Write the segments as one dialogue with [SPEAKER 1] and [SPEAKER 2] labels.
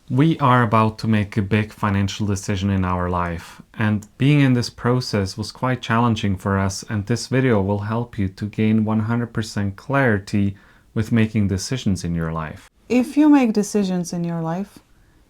[SPEAKER 1] We are about to make a big financial decision in our life, and being in this process was quite challenging for us, and this video will help you to gain 100% clarity with making decisions in your life.
[SPEAKER 2] If you make decisions in your life,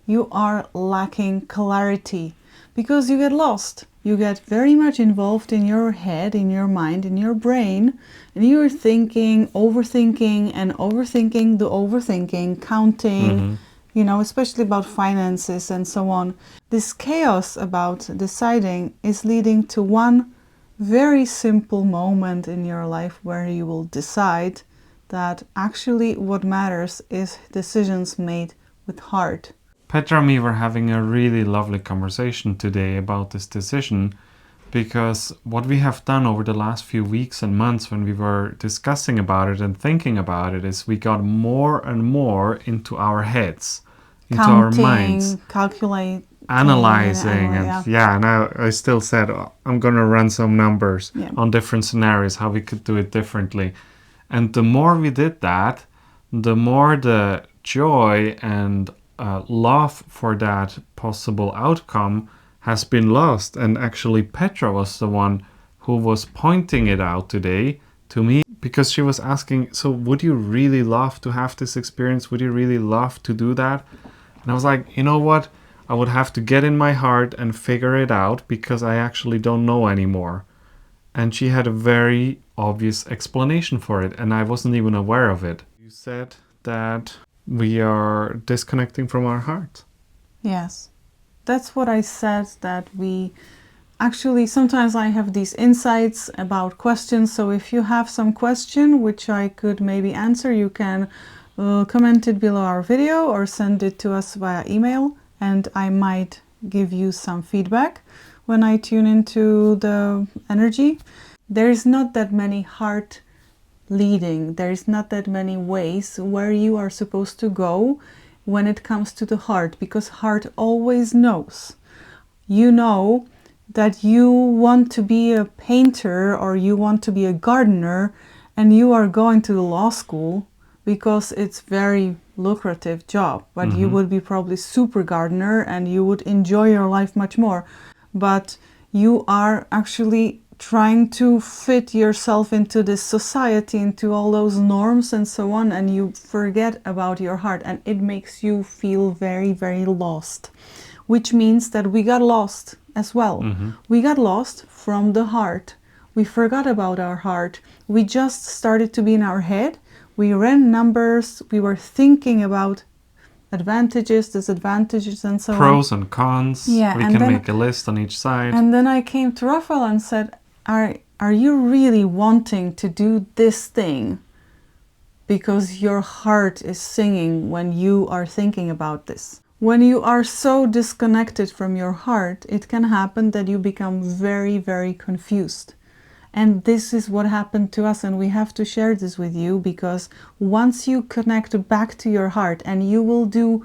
[SPEAKER 2] you are lacking clarity because you get lost. You get very much involved in your head, in your mind, in your brain, and you're thinking, overthinking, and overthinking the overthinking, counting, especially about finances and so on. This chaos about deciding is leading to one very simple moment in your life where you will decide that actually what matters is decisions made with heart.
[SPEAKER 1] Petra and me were having a really lovely conversation today about this decision, because what we have done over the last few weeks and months when we were discussing about it and thinking about it is we got more and more into our heads, into our minds,
[SPEAKER 2] calculate,
[SPEAKER 1] analyzing, and now I still said I'm gonna run some numbers on different scenarios, how we could do it differently. And the more we did that, the more the joy and love for that possible outcome has been lost. And actually Petra was the one who was pointing it out today to me, because she was asking, so would you really love to have this experience? Would you really love to do that? And I was like, you know what? I would have to get in my heart and figure it out, because I actually don't know anymore. And she had a very obvious explanation for it, and I wasn't even aware of it. You said that we are disconnecting from our heart.
[SPEAKER 2] Yes, that's what I said, that we actually, sometimes I have these insights about questions, so if you have some question which I could maybe answer, you can comment it below our video or send it to us via email, and I might give you some feedback when I tune into the energy. There is not that many heart leading, there is not that many ways where you are supposed to go when it comes to the heart, because heart always knows. You know that you want to be a painter or you want to be a gardener, and you are going to law school because it's very lucrative job, but you would be probably super gardener and you would enjoy your life much more. But you are actually trying to fit yourself into this society, into all those norms and so on, and you forget about your heart, and it makes you feel very, very lost, which means that we got lost as well. We got lost from the heart. We forgot about our heart. We just started to be in our head. We ran numbers. We were thinking about advantages, disadvantages, and so on.
[SPEAKER 1] Pros and cons.
[SPEAKER 2] Yeah,
[SPEAKER 1] we can make a list on each side.
[SPEAKER 2] And then I came to Raphael and said, are you really wanting to do this thing because your heart is singing when you are thinking about this? When you are so disconnected from your heart, it can happen that you become very, very confused. And this is what happened to us, and we have to share this with you, because once you connect back to your heart, and you will do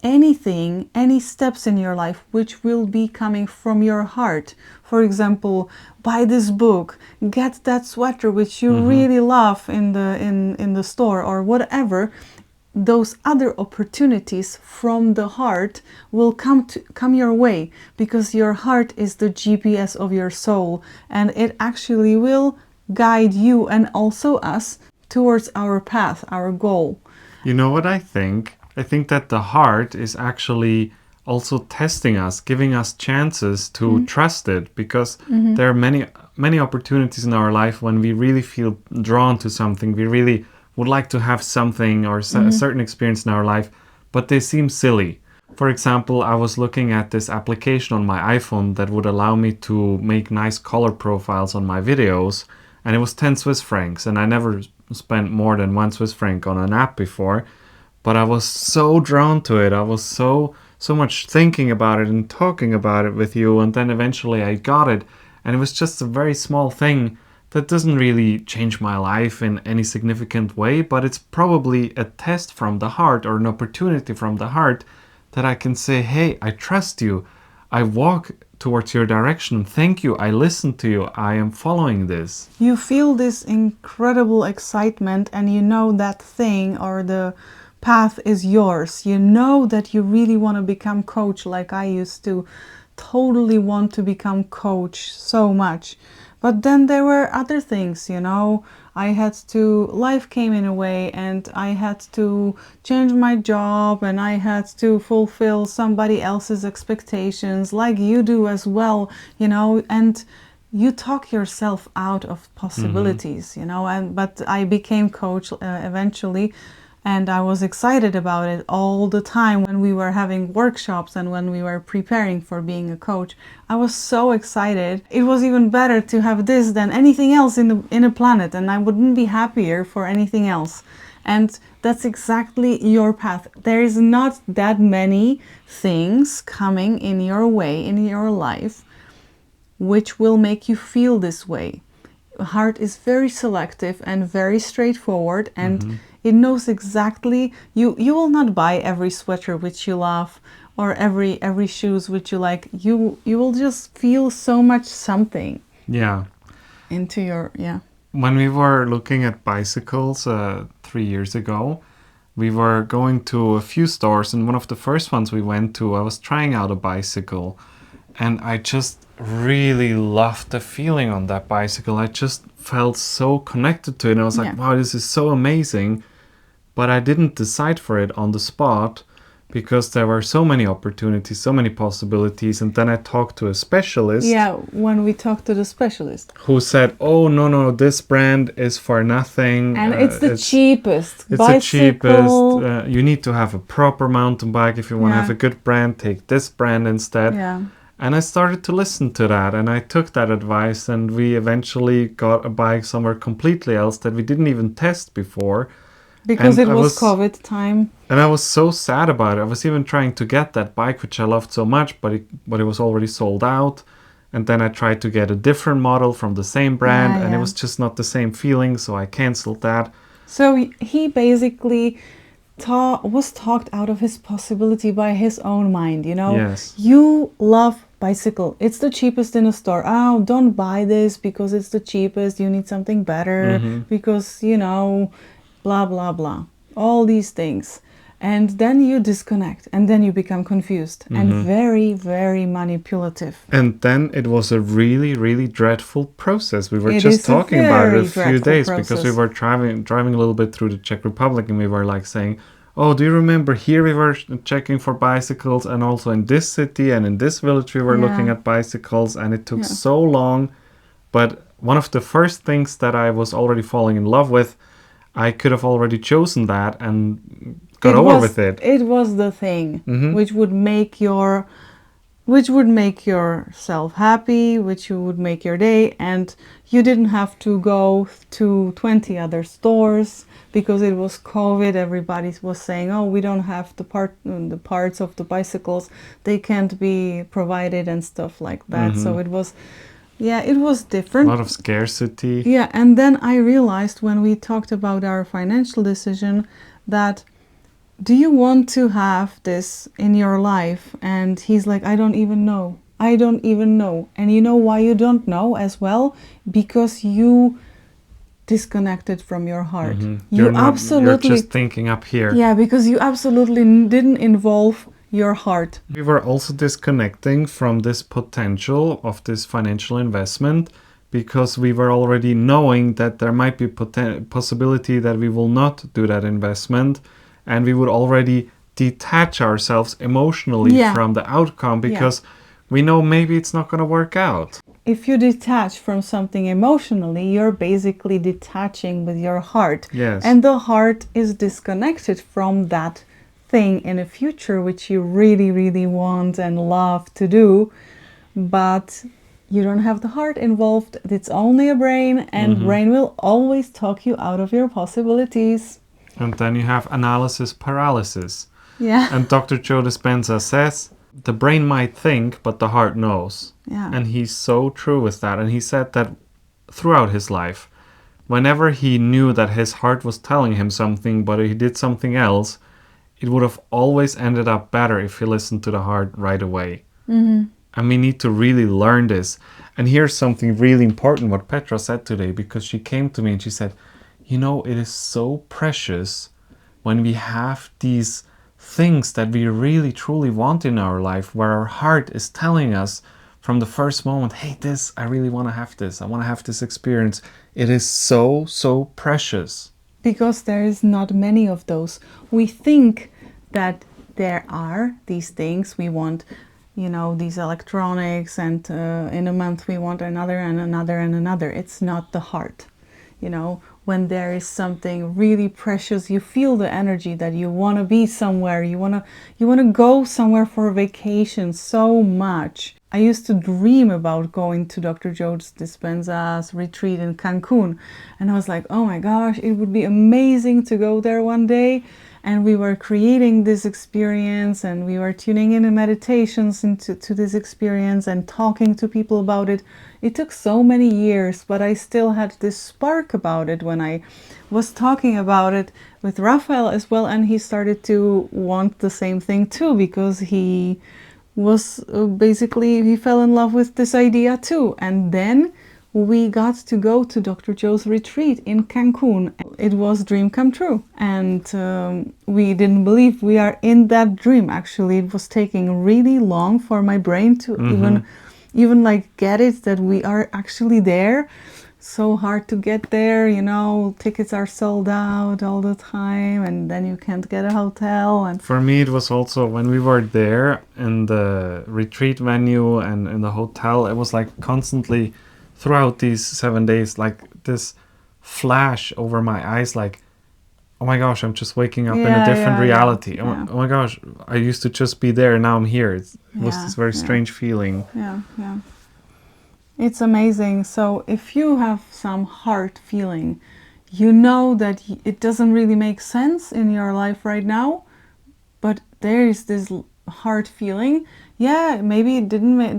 [SPEAKER 2] anything, any steps in your life which will be coming from your heart. For example, buy this book, get that sweater which you really love in the store, or whatever. Those other opportunities from the heart will come your way, because your heart is the GPS of your soul, and it actually will guide you and also us towards our path, our goal.
[SPEAKER 1] You know what I think? I think that the heart is actually also testing us, giving us chances to trust it, because there are many opportunities in our life when we really feel drawn to something. We really would like to have something or a certain experience in our life, but they seem silly. For example, I was looking at this application on my iPhone that would allow me to make nice color profiles on my videos, and it was 10 Swiss francs, and I never spent more than 1 Swiss franc on an app before, but I was so drawn to it. I was so much thinking about it and talking about it with you, and then eventually I got it, and it was just a very small thing that doesn't really change my life in any significant way, but it's probably a test from the heart, or an opportunity from the heart, that I can say, hey, I trust you, I walk towards your direction, thank you, I listen to you, I am following this.
[SPEAKER 2] You feel this incredible excitement, and you know that thing or the path is yours. You know that you really want to become coach, like I used to totally want to become coach so much. But then there were other things, you know. I had to, life came in a way, and I had to change my job, and I had to fulfill somebody else's expectations, like you do as well, you know, and you talk yourself out of possibilities, you know. And but I became coach eventually, and I was excited about it all the time when we were having workshops and when we were preparing for being a coach. I was so excited. It was even better to have this than anything else in a planet, and I wouldn't be happier for anything else. And that's exactly your path. There is not that many things coming in your way in your life which will make you feel this way. Heart is very selective and very straightforward, and it knows exactly, you will not buy every sweater which you love or every shoes which you like. You will just feel so much something
[SPEAKER 1] Yeah.
[SPEAKER 2] into your
[SPEAKER 1] When we were looking at bicycles 3 years ago, we were going to a few stores, and one of the first ones we went to, I was trying out a bicycle, and I just really loved the feeling on that bicycle. I just felt so connected to it, and I was like, wow, this is so amazing. But I didn't decide for it on the spot because there were so many opportunities, so many possibilities. And then I talked to a specialist.
[SPEAKER 2] Yeah, when we talked to the specialist,
[SPEAKER 1] who said, oh, no, this brand is for nothing.
[SPEAKER 2] And it's the cheapest
[SPEAKER 1] It's
[SPEAKER 2] bicycle.
[SPEAKER 1] the cheapest. You need to have a proper mountain bike. If you want to have a good brand, take this brand instead.
[SPEAKER 2] Yeah.
[SPEAKER 1] And I started to listen to that, and I took that advice, and we eventually got a bike somewhere completely else that we didn't even test before.
[SPEAKER 2] Because it was COVID time.
[SPEAKER 1] And I was so sad about it. I was even trying to get that bike, which I loved so much, but it was already sold out. And then I tried to get a different model from the same brand, and it was just not the same feeling, so I canceled that.
[SPEAKER 2] So he basically was talked out of his possibility by his own mind, you know.
[SPEAKER 1] Yes.
[SPEAKER 2] You love bicycle. It's the cheapest in a store. Oh, don't buy this because it's the cheapest. You need something better because, you know, blah, blah, blah. All these things. And then you disconnect, and then you become confused and very, very manipulative.
[SPEAKER 1] And then it was a really, really dreadful process. We were just talking about it a few days because we were driving a little bit through the Czech Republic, and we were like saying, oh, do you remember here we were checking for bicycles, and also in this city and in this village we were looking at bicycles, and it took so long. But one of the first things that I was already falling in love with, I could have already chosen that and got over with it.
[SPEAKER 2] It was the thing which would make yourself happy, which would make your day, and you didn't have to go to 20 other stores because it was COVID. Everybody was saying, oh, we don't have the parts of the bicycles, they can't be provided and stuff like that. So it was different.
[SPEAKER 1] A lot of scarcity.
[SPEAKER 2] Yeah, and then I realized when we talked about our financial decision that, do you want to have this in your life? And he's like, I don't even know. And you know why you don't know as well? Because you disconnected from your heart. You're
[SPEAKER 1] just thinking up here.
[SPEAKER 2] Yeah, because you absolutely didn't involve your heart.
[SPEAKER 1] We were also disconnecting from this potential of this financial investment because we were already knowing that there might be possibility that we will not do that investment, and we would already detach ourselves emotionally from the outcome because we know maybe it's not going to work out.
[SPEAKER 2] If you detach from something emotionally, you're basically detaching with your heart.
[SPEAKER 1] Yes.
[SPEAKER 2] And the heart is disconnected from that thing in the future which you really, really want and love to do, but you don't have the heart involved. It's only a brain, and brain will always talk you out of your possibilities.
[SPEAKER 1] And then you have analysis paralysis.
[SPEAKER 2] Yeah.
[SPEAKER 1] And Dr. Joe Dispenza says, the brain might think, but the heart knows.
[SPEAKER 2] Yeah.
[SPEAKER 1] And he's so true with that. And he said that throughout his life, whenever he knew that his heart was telling him something, but he did something else, it would have always ended up better if he listened to the heart right away. And we need to really learn this. And here's something really important what Petra said today, because she came to me and she said, you know, it is so precious when we have these things that we really truly want in our life, where our heart is telling us from the first moment, hey, this, I really want to have this. I want to have this experience. It is so, so precious.
[SPEAKER 2] Because there is not many of those. We think that there are these things we want, you know, these electronics, and in a month we want another and another and another. It's not the heart. You know, when there is something really precious, you feel the energy that you want to be somewhere. You want to go somewhere for a vacation so much. I used to dream about going to Dr. Joe Dispenza's retreat in Cancun, and I was like, oh my gosh, it would be amazing to go there one day. And we were creating this experience, and we were tuning in meditations into this experience and talking to people about it. It took so many years, but I still had this spark about it when I was talking about it with Raphael as well, and he started to want the same thing too, because he was basically, he fell in love with this idea too. And then we got to go to Dr. Joe's retreat in Cancun. It was dream come true, and we didn't believe we are in that dream. Actually, it was taking really long for my brain to even like get it that we are actually there. So hard to get there, you know, tickets are sold out all the time, and then you can't get a hotel. And
[SPEAKER 1] for me, it was also when we were there in the retreat venue and in the hotel, it was like constantly throughout these 7 days, like this flash over my eyes, like, oh my gosh, I'm just waking up in a different reality.
[SPEAKER 2] Yeah.
[SPEAKER 1] Oh my gosh, I used to just be there, now I'm here. It was this very strange feeling.
[SPEAKER 2] Yeah. It's amazing. So if you have some heart feeling, you know that it doesn't really make sense in your life right now, but there is this heart feeling. Yeah, maybe it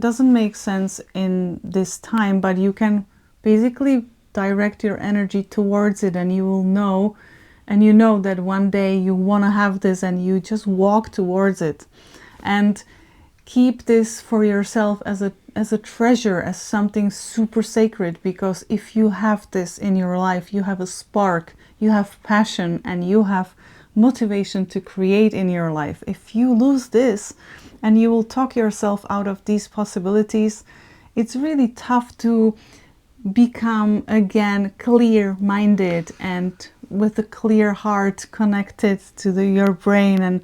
[SPEAKER 2] doesn't make sense in this time, but you can basically direct your energy towards it, and you will know, and you know that one day you want to have this, and you just walk towards it. And keep this for yourself as a treasure, as something super sacred, because if you have this in your life, you have a spark, you have passion, and you have motivation to create in your life. If you lose this and you will talk yourself out of these possibilities, it's really tough to become again clear-minded and with a clear heart connected to your brain. And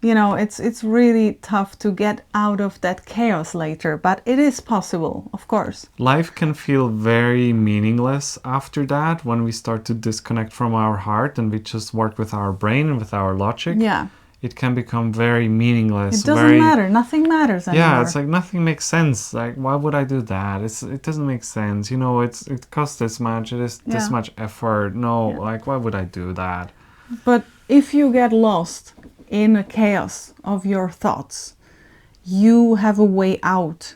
[SPEAKER 2] you know, it's really tough to get out of that chaos later, but it is possible, of course.
[SPEAKER 1] Life can feel very meaningless after that, when we start to disconnect from our heart and we just work with our brain and with our logic.
[SPEAKER 2] Yeah.
[SPEAKER 1] It can become very meaningless.
[SPEAKER 2] It doesn't matter. Nothing matters anymore.
[SPEAKER 1] Yeah, it's like nothing makes sense. Like, why would I do that? It doesn't make sense. You know, it costs this much. It is this much effort. No, like, why would I do that?
[SPEAKER 2] But if you get lost in the chaos of your thoughts, you have a way out,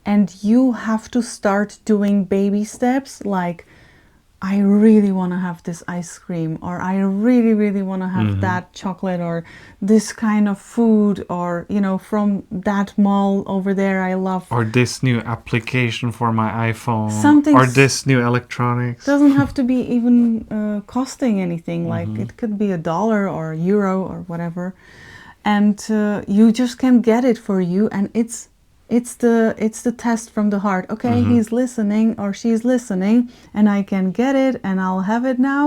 [SPEAKER 2] and you have to start doing baby steps, like, I really want to have this ice cream, or I really, really want to have that chocolate, or this kind of food, or, you know, from that mall over there I love.
[SPEAKER 1] Or this new application for my iPhone.
[SPEAKER 2] Something.
[SPEAKER 1] Or this new electronics.
[SPEAKER 2] Doesn't have to be even costing anything. Like, it could be $1 or euro or whatever. And you just can get it for you, and it's the test from the heart. Okay, he's listening or she's listening, and I can get it, and I'll have it now.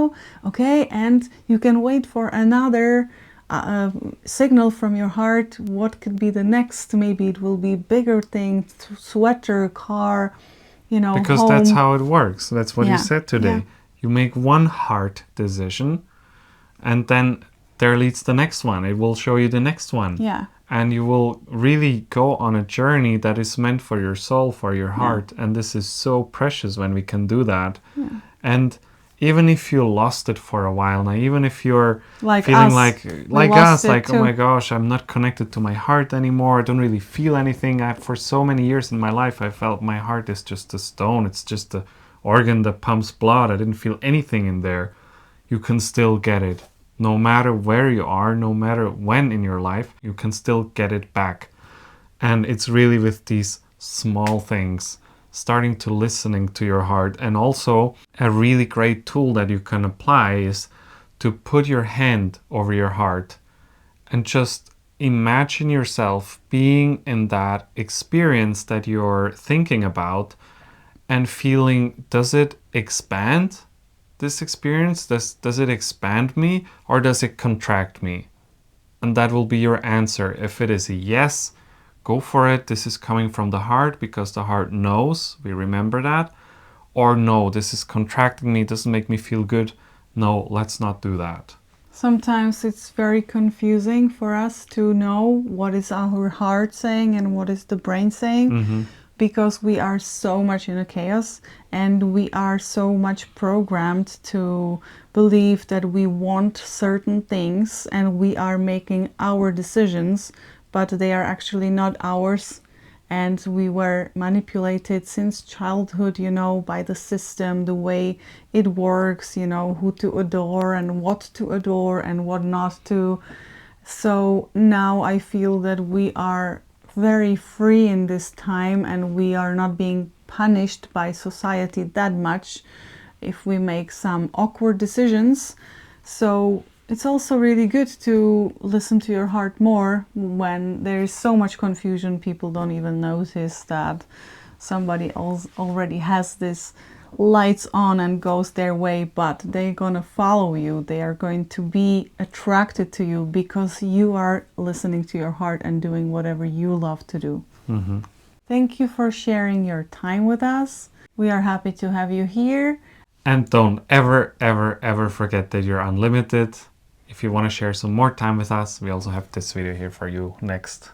[SPEAKER 2] Okay, and you can wait for another signal from your heart. What could be the next? Maybe it will be bigger thing, sweater, car, you know,
[SPEAKER 1] because
[SPEAKER 2] home.
[SPEAKER 1] That's how it works. That's what you said today.
[SPEAKER 2] Yeah.
[SPEAKER 1] You make one heart decision, and then there leads the next one. It will show you the next one.
[SPEAKER 2] Yeah.
[SPEAKER 1] And you will really go on a journey that is meant for your soul, for your heart. And this is so precious when we can do that. Yeah. And even if you lost it for a while now, even if you're
[SPEAKER 2] like
[SPEAKER 1] feeling
[SPEAKER 2] us.
[SPEAKER 1] like us, like,
[SPEAKER 2] too.
[SPEAKER 1] oh my gosh, I'm not connected to my heart anymore. I don't really feel anything. For so many years in my life, I felt my heart is just a stone. It's just an organ that pumps blood. I didn't feel anything in there. You can still get it. No matter where you are, no matter when in your life, you can still get it back. And it's really with these small things, starting to listening to your heart. And also a really great tool that you can apply is to put your hand over your heart and just imagine yourself being in that experience that you're thinking about and feeling, does it expand this experience? Does it expand me or does it contract me? And that will be your answer. If it is a yes, go for it. This is coming from the heart because the heart knows. We remember that. Or no, this is contracting me, doesn't make me feel good. No, let's not do that.
[SPEAKER 2] Sometimes it's very confusing for us to know what is our heart saying and what is the brain saying, because we are so much in a chaos and we are so much programmed to believe that we want certain things and we are making our decisions, but they are actually not ours. And we were manipulated since childhood, you know, by the system, the way it works, you know, who to adore and what not to. So now I feel that we are very free in this time and we are not being punished by society that much if we make some awkward decisions. So it's also really good to listen to your heart more when there is so much confusion. People don't even notice that somebody else already has this lights on and goes their way, but they're gonna follow you. They are going to be attracted to you because you are listening to your heart and doing whatever you love to do. Thank you for sharing your time with us. We are happy to have you here.
[SPEAKER 1] And don't ever, ever, ever forget that you're unlimited. If you want to share some more time with us, we also have this video here for you next.